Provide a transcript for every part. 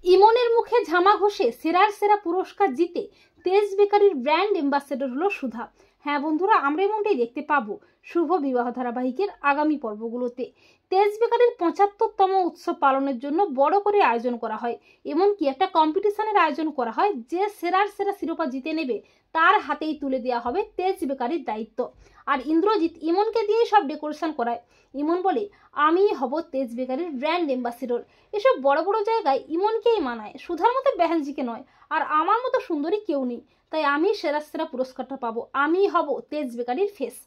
ইমনের মুখে ঝামা ঘষে সেরার সেরা পুরস্কার জিতে তেজ বেকারির ব্র্যান্ড অ্যাম্বাসেডর হলো সুধা। হ্যাঁ বন্ধুরা, আমরা এমনটাই দেখতে পাবো শুভ বিবাহ ধারাবাহিকের আগামী পর্বগুলোতে। তেজ বেকারির 75তম উৎসব পালনের জন্য বড় করে আয়োজন করা হয়, এমনকি একটা কম্পিটিশনের আয়োজন করা হয়। যে সেরার সেরা শিরোপা জিতে নেবে তার হাতেই তুলে দেওয়া হবে তেজ বেকারির দায়িত্ব। আর ইন্দ্রজিৎ ইমনকে দিয়েই সব ডেকোরেশন করায়। ইমন বলে, আমি হব তেজ বেকারির ব্র্যান্ড অ্যাম্বাসেডর। এসব বড় বড় জায়গায় ইমনকেই মানায়, সুধার মতো বেহানজিকে নয়। আর আমার মতো সুন্দরী কেউ নেই, তাই আমি সেরা সেরা পুরস্কারটা পাবো। আমি হব তেজ বেকারির ফেস।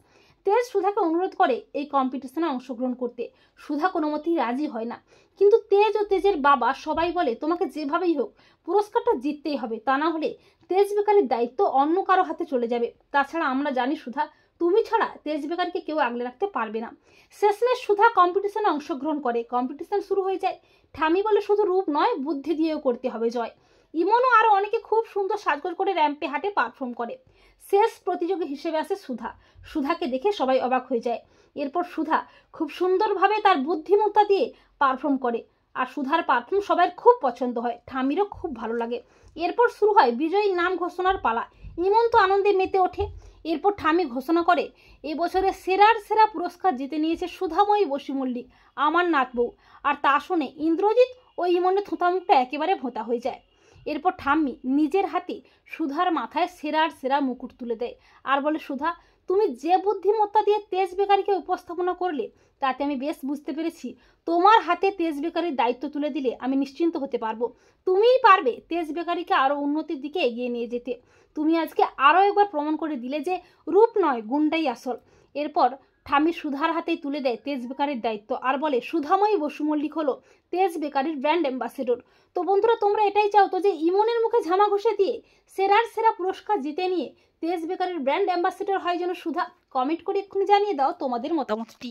তেজ সুধাকে অনুরোধ করে এই কম্পিটিশনে অংশগ্রহণ করতে। সুধা কোনো মতেই রাজি হয় না, কিন্তু তেজ ও তেজের বাবা সবাই বলে তোমাকে যেভাবেই হোক পুরস্কারটা জিততেই হবে, তা না হলে তেজ বেকারির দায়িত্ব অন্য কারো হাতে চলে যাবে। তাছাড়া আমরা জানি সুধা, তুমি ছাড়া তেজ বেকারিকে কেউ আগলে রাখতে পারবে না। শেষমেশ সুধা কম্পিটিশনে অংশগ্রহণ করে। কম্পিটিশন শুরু হয়ে যায়। ঠামি বলে, শুধু রূপ নয়, বুদ্ধি দিয়েও করতে হবে জয়। ইমনও আরো অনেকে খুব সুন্দর সাজগোজ করে র্যাম্পে হাঁটে পারফর্ম করে। শেষ প্রতিযোগী হিসেবে আসে সুধা। সুধাকে দেখে সবাই অবাক হয়ে যায়। এরপর সুধা খুব সুন্দরভাবে তার বুদ্ধিমত্তা দিয়ে পারফর্ম করে, আর সুধার পারফর্ম সবার খুব পছন্দ হয়, ঠামিরও খুব ভালো লাগে। এরপর শুরু হয় বিজয়ীর নাম ঘোষণার পালা। ইমন তো আনন্দে মেতে ওঠে। এরপর ঠামি ঘোষণা করে, এবছরের সেরার সেরা পুরস্কার জিতে নিয়েছে সুধাময়ী বসু মল্লিক, আমার নাত বউ। আর তা শুনে ইন্দ্রজিৎ ও ইমনের থোঁতা মুখটা একেবারে ভোঁতা হয়ে যায়। এরপর ঠাম্মি নিজের হাতে সুধার মাথায় সেরার সেরা মুকুট তুলে দেয় আর বলে, সুধা, তুমি যে বুদ্ধিমত্তা দিয়ে তেজ বেকারিকে উপস্থাপনা করলে তাতে আমি বেশ বুঝতে পেরেছি তোমার হাতে তেজ বেকারির দায়িত্ব তুলে দিলে আমি নিশ্চিন্ত হতে পারবো। তুমিই পারবে তেজ বেকারিকে আরো উন্নতির দিকে এগিয়ে নিয়ে যেতে। তুমি আজকে আরো একবার প্রমাণ করে দিলে যে রূপ নয়, গুণটাই আসল। এরপর ঠামি সুধার হাতেই তুলে দেয় তেজ বেকারির দায়িত্ব আর বলে, সুধাময়ী বসু মল্লিক হলো তেজ বেকারির ব্র্যান্ড অ্যাম্বাসেডর। তো বন্ধুরা, তোমরা এটাই চাও তো যে ইমনের মুখে ঝামা ঘষে দিয়ে সেরার সেরা পুরস্কার জিতে নিয়ে তেজ বেকারির ব্র্যান্ড অ্যাম্বাসেডর হয় যেন সুধা? কমেন্ট করে এক্ষুনি জানিয়ে দাও তোমাদের মতামতটি।